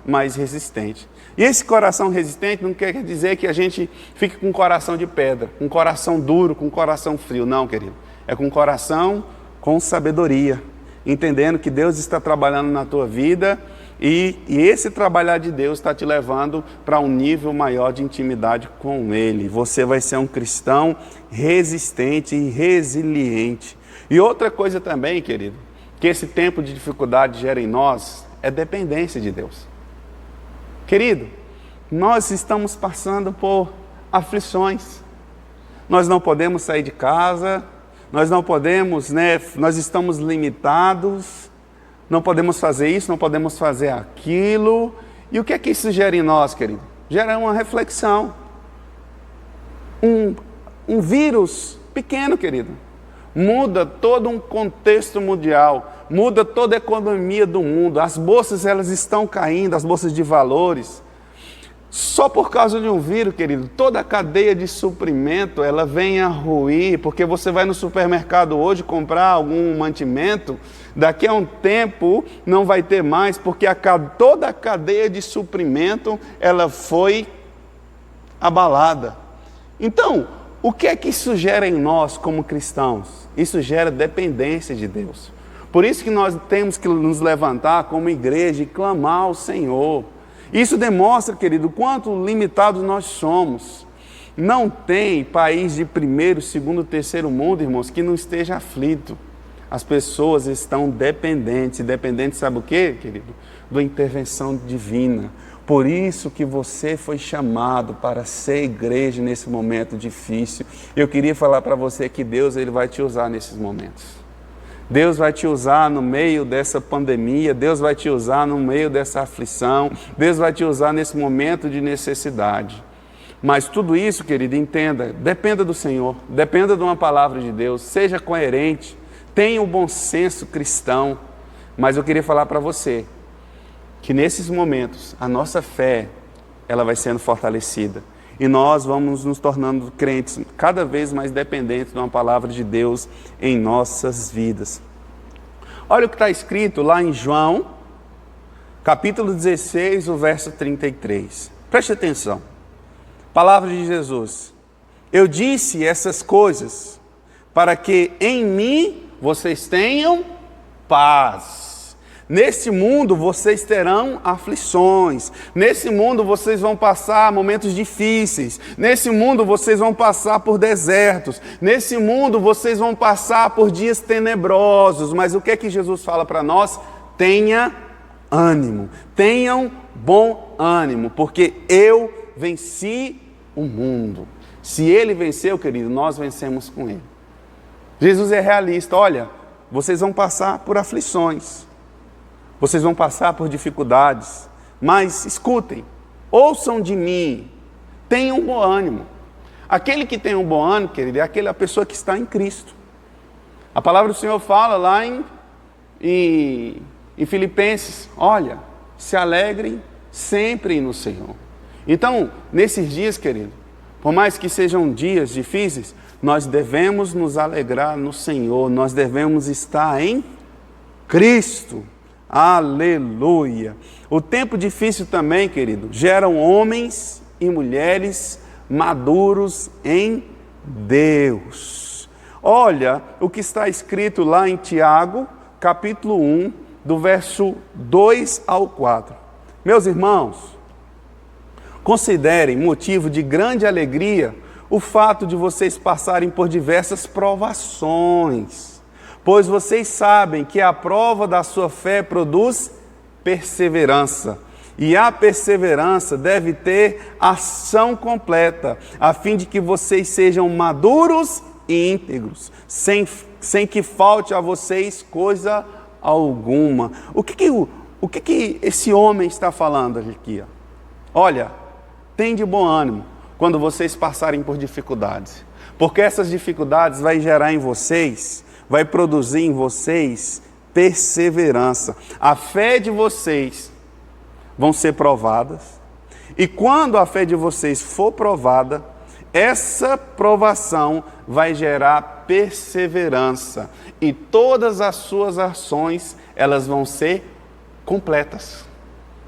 mais resistente. E esse coração resistente não quer dizer que a gente fique com um coração de pedra, com um coração duro, com um coração frio. Não, querido. É com um coração com sabedoria, entendendo que Deus está trabalhando na tua vida e esse trabalhar de Deus está te levando para um nível maior de intimidade com Ele. Você vai ser um cristão resistente e resiliente. E outra coisa também, querido, que esse tempo de dificuldade gera em nós é dependência de Deus. Querido, nós estamos passando por aflições. Nós não podemos sair de casa, nós não podemos, nós estamos limitados, não podemos fazer isso, não podemos fazer aquilo. E o que é que isso gera em nós, querido? Gera uma reflexão. Um vírus pequeno, querido, muda todo um contexto mundial, muda toda a economia do mundo. As bolsas, elas estão caindo, as bolsas de valores. Só por causa de um vírus, querido, toda a cadeia de suprimento, ela vem a ruir, porque você vai no supermercado hoje comprar algum mantimento, daqui a um tempo não vai ter mais, porque toda a cadeia de suprimento, ela foi abalada. Então, o que é que isso gera em nós como cristãos? Isso gera dependência de Deus. Por isso que nós temos que nos levantar como igreja e clamar ao Senhor. Isso demonstra, querido, quanto limitados nós somos. Não tem país de primeiro, segundo, terceiro mundo, irmãos, que não esteja aflito. As pessoas estão dependentes. E dependentes, sabe o quê, querido? Da intervenção divina. Por isso que você foi chamado para ser igreja nesse momento difícil. Eu queria falar para você que Deus, Ele vai te usar nesses momentos. Deus vai te usar no meio dessa pandemia, Deus vai te usar no meio dessa aflição, Deus vai te usar nesse momento de necessidade. Mas tudo isso, querido, entenda, dependa do Senhor, dependa de uma palavra de Deus, seja coerente, tenha um bom senso cristão. Mas eu queria falar para você que nesses momentos a nossa fé, ela vai sendo fortalecida. E nós vamos nos tornando crentes cada vez mais dependentes de uma palavra de Deus em nossas vidas. Olha o que está escrito lá em João, capítulo 16, o verso 33. Preste atenção. Palavra de Jesus. Eu disse essas coisas para que em mim vocês tenham paz. Nesse mundo vocês terão aflições, nesse mundo vocês vão passar momentos difíceis, nesse mundo vocês vão passar por desertos, nesse mundo vocês vão passar por dias tenebrosos, mas o que é que Jesus fala para nós? Tenha ânimo, tenham bom ânimo, porque eu venci o mundo. Se Ele venceu, querido, nós vencemos com Ele. Jesus é realista, olha, vocês vão passar por aflições, vocês vão passar por dificuldades, mas escutem, ouçam de mim, tenham um bom ânimo. Aquele que tem um bom ânimo, querido, é aquela pessoa que está em Cristo. A palavra do Senhor fala lá em Filipenses, olha, se alegrem sempre no Senhor. Então, nesses dias, querido, por mais que sejam dias difíceis, nós devemos nos alegrar no Senhor, nós devemos estar em Cristo. Aleluia! O tempo difícil também, querido, geram homens e mulheres maduros em Deus. Olha o que está escrito lá em Tiago, capítulo 1, do verso 2 ao 4. Meus irmãos, considerem motivo de grande alegria o fato de vocês passarem por diversas provações, pois vocês sabem que a prova da sua fé produz perseverança. E a perseverança deve ter ação completa, a fim de que vocês sejam maduros e íntegros, sem que falte a vocês coisa alguma. O que esse homem está falando aqui? Olha, tem de bom ânimo quando vocês passarem por dificuldades, porque essas dificuldades vai gerar em vocês, vai produzir em vocês perseverança. A fé de vocês vão ser provadas, e quando a fé de vocês for provada, essa provação vai gerar perseverança, e todas as suas ações, elas vão ser completas.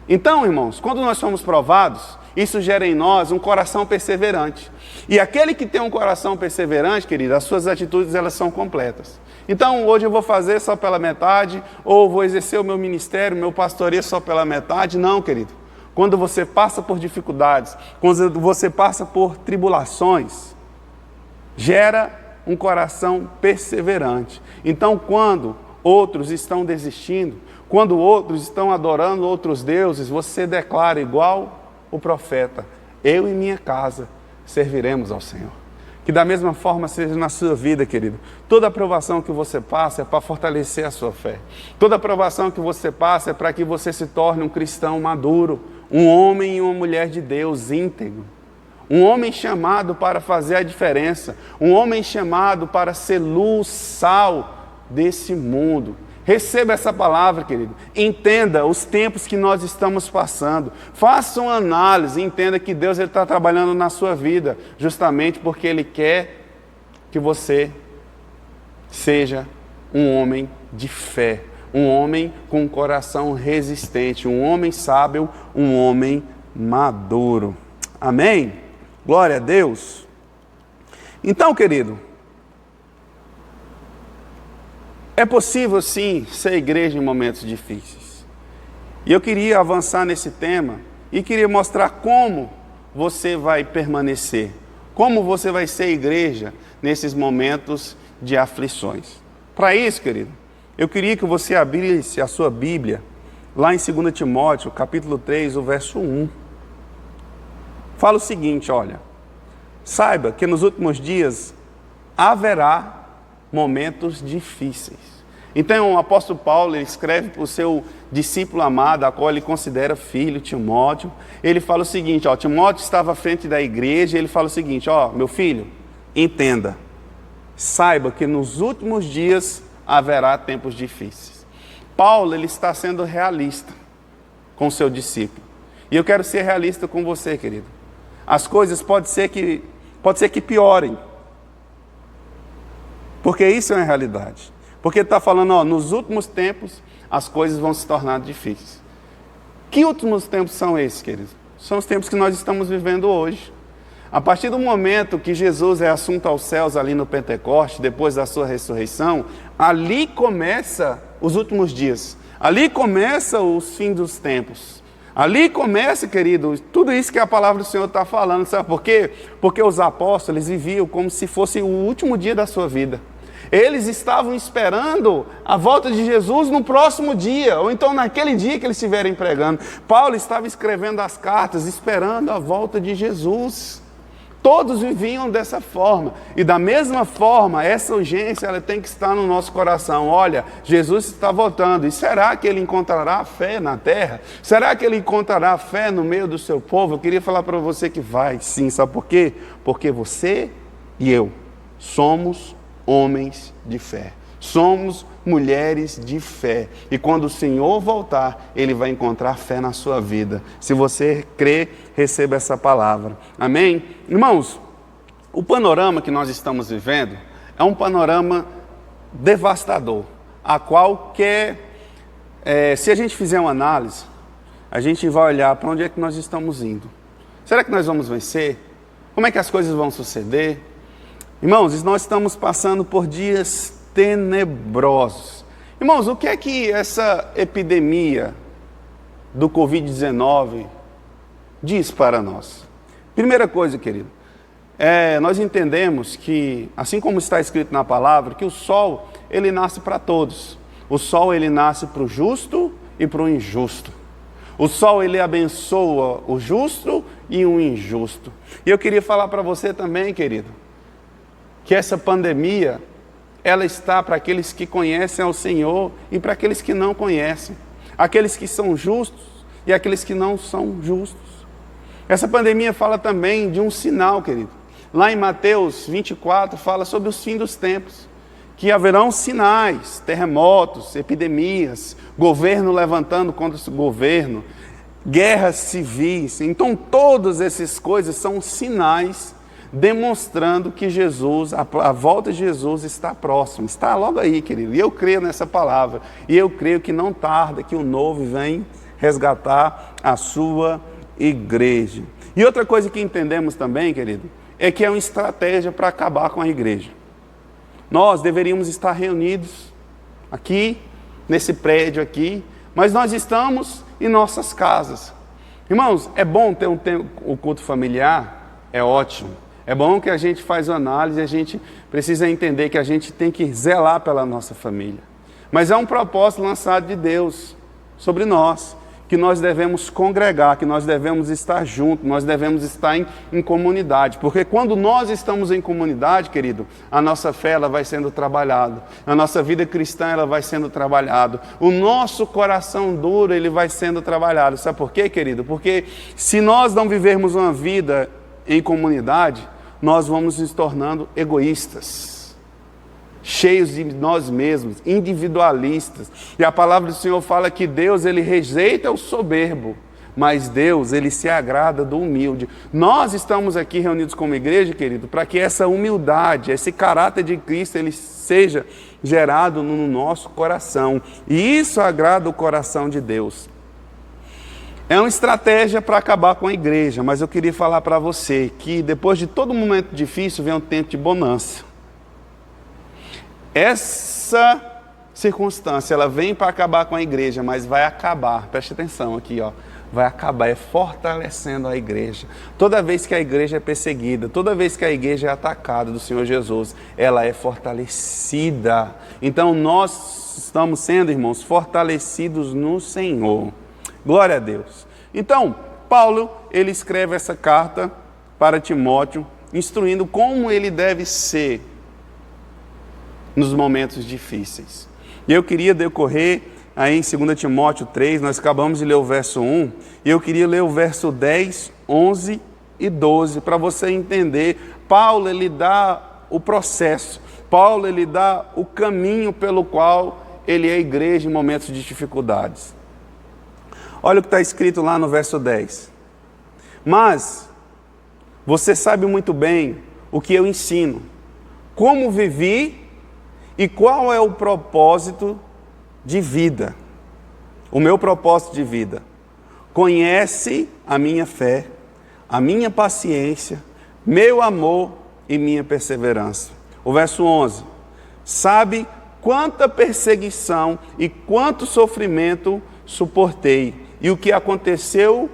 Então, irmãos, quando nós somos provados, isso gera em nós um coração perseverante. E aquele que tem um coração perseverante, querido, as suas atitudes elas são completas. Então, hoje eu vou fazer só pela metade, ou vou exercer o meu ministério, o meu pastoreio só pela metade. Não, querido. Quando você passa por dificuldades, quando você passa por tribulações, gera um coração perseverante. Então, quando outros estão desistindo, quando outros estão adorando outros deuses, você declara igual o profeta: eu e minha casa serviremos ao Senhor. Que da mesma forma seja na sua vida, querido. Toda aprovação que você passa é para fortalecer a sua fé. Toda aprovação que você passa é para que você se torne um cristão maduro, um homem e uma mulher de Deus íntegro. Um homem chamado para fazer a diferença. Um homem chamado para ser luz, sal desse mundo. Receba essa palavra, querido. Entenda os tempos que nós estamos passando. Faça uma análise e entenda que Deus está trabalhando na sua vida, justamente porque Ele quer que você seja um homem de fé, um homem com um coração resistente, um homem sábio, um homem maduro. Amém? Glória a Deus. Então, querido, é possível sim ser igreja em momentos difíceis. E eu queria avançar nesse tema e queria mostrar como você vai permanecer, como você vai ser igreja nesses momentos de aflições. Para isso, querido, eu queria que você abrisse a sua Bíblia lá em 2 Timóteo, capítulo 3, o verso 1. Fala o seguinte, olha: saiba que nos últimos dias haverá momentos difíceis. Então o apóstolo Paulo, ele escreve para o seu discípulo amado, a qual ele considera filho, Timóteo. Ele fala o seguinte, ó, Timóteo estava à frente da igreja, ele fala o seguinte, ó, meu filho, entenda, saiba que nos últimos dias haverá tempos difíceis. Paulo, ele está sendo realista com o seu discípulo. E eu quero ser realista com você, querido. As coisas pode ser que piorem. Porque isso é uma realidade. Porque ele está falando, ó, nos últimos tempos as coisas vão se tornar difíceis. Que últimos tempos são esses, queridos? São os tempos que nós estamos vivendo hoje. A partir do momento que Jesus é assunto aos céus ali no Pentecoste, depois da sua ressurreição, ali começa os últimos dias. Ali começa os fins dos tempos. Ali começa, querido, tudo isso que a palavra do Senhor está falando. Sabe por quê? Porque os apóstolos viviam como se fosse o último dia da sua vida. Eles estavam esperando a volta de Jesus no próximo dia, ou então naquele dia que eles estiverem pregando. Paulo estava escrevendo as cartas, esperando a volta de Jesus. Todos viviam dessa forma. E da mesma forma, essa urgência ela tem que estar no nosso coração. Olha, Jesus está voltando. E será que Ele encontrará fé na terra? Será que Ele encontrará fé no meio do seu povo? Eu queria falar para você que vai, sim. Sabe por quê? Porque você e eu somos homens de fé. Somos mulheres de fé. E quando o Senhor voltar, Ele vai encontrar fé na sua vida. Se você crê, receba essa palavra. Amém? Irmãos, o panorama que nós estamos vivendo é um panorama devastador, a qual se a gente fizer uma análise, a gente vai olhar para onde é que nós estamos indo. Será que nós vamos vencer? Como é que as coisas vão suceder? Irmãos, nós estamos passando por dias tenebrosos. Irmãos, o que é que essa epidemia do Covid-19 diz para nós? Primeira coisa, querido, nós entendemos que, assim como está escrito na palavra, que o sol, ele nasce para todos. O sol, ele nasce para o justo e para o injusto. O sol, ele abençoa o justo e o injusto. E eu queria falar para você também, querido, que essa pandemia, ela está para aqueles que conhecem ao Senhor e para aqueles que não conhecem. Aqueles que são justos e aqueles que não são justos. Essa pandemia fala também de um sinal, querido. Lá em Mateus 24, fala sobre os fins dos tempos. Que haverão sinais, terremotos, epidemias, governo levantando contra o governo, guerras civis. Então, todas essas coisas são sinais demonstrando que Jesus, a volta de Jesus está próxima, está logo aí, querido. E eu creio nessa palavra, e eu creio que não tarda, que o novo vem resgatar a sua igreja. E outra coisa que entendemos também, querido, é que é uma estratégia para acabar com a igreja. Nós deveríamos estar reunidos aqui, nesse prédio aqui, mas nós estamos em nossas casas. Irmãos, é bom ter o culto familiar? É ótimo. É bom que a gente faz análise, a gente precisa entender que a gente tem que zelar pela nossa família. Mas é um propósito lançado de Deus sobre nós, que nós devemos congregar, que nós devemos estar juntos, nós devemos estar em comunidade. Porque quando nós estamos em comunidade, querido, a nossa fé ela vai sendo trabalhada, a nossa vida cristã ela vai sendo trabalhada, o nosso coração duro ele vai sendo trabalhado. Sabe por quê, querido? Porque se nós não vivermos uma vida em comunidade, nós vamos nos tornando egoístas, cheios de nós mesmos, individualistas. E a palavra do Senhor fala que Deus ele rejeita o soberbo, mas Deus ele se agrada do humilde. Nós estamos aqui reunidos como igreja, querido, para que essa humildade, esse caráter de Cristo, ele seja gerado no nosso coração. E isso agrada o coração de Deus. É uma estratégia para acabar com a igreja, mas eu queria falar para você que depois de todo momento difícil vem um tempo de bonança. Essa circunstância, ela vem para acabar com a igreja, mas vai acabar, preste atenção aqui, ó, vai acabar, é fortalecendo a igreja. Toda vez que a igreja é perseguida, toda vez que a igreja é atacada do Senhor Jesus, ela é fortalecida. Então nós estamos sendo, irmãos, fortalecidos no Senhor. Glória a Deus. Então, Paulo, ele escreve essa carta para Timóteo, instruindo como ele deve ser nos momentos difíceis. E eu queria decorrer aí em 2 Timóteo 3, nós acabamos de ler o verso 1, e eu queria ler o verso 10, 11 e 12, para você entender. Paulo, ele dá o processo, Paulo, ele dá o caminho pelo qual ele é a igreja em momentos de dificuldades. Olha o que está escrito lá no verso 10. Mas você sabe muito bem o que eu ensino, como vivi e qual é o propósito de vida. O meu propósito de vida. Conhece a minha fé, a minha paciência, meu amor e minha perseverança. O verso 11. Sabe quanta perseguição e quanto sofrimento suportei. E o que aconteceu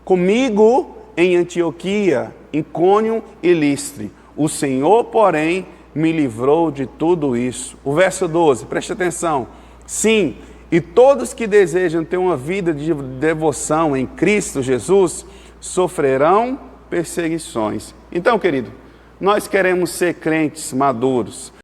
comigo em Antioquia, Icônio e Listre. O Senhor, porém, me livrou de tudo isso. O verso 12, preste atenção. Sim, e todos que desejam ter uma vida de devoção em Cristo Jesus, sofrerão perseguições. Então, querido, nós queremos ser crentes maduros.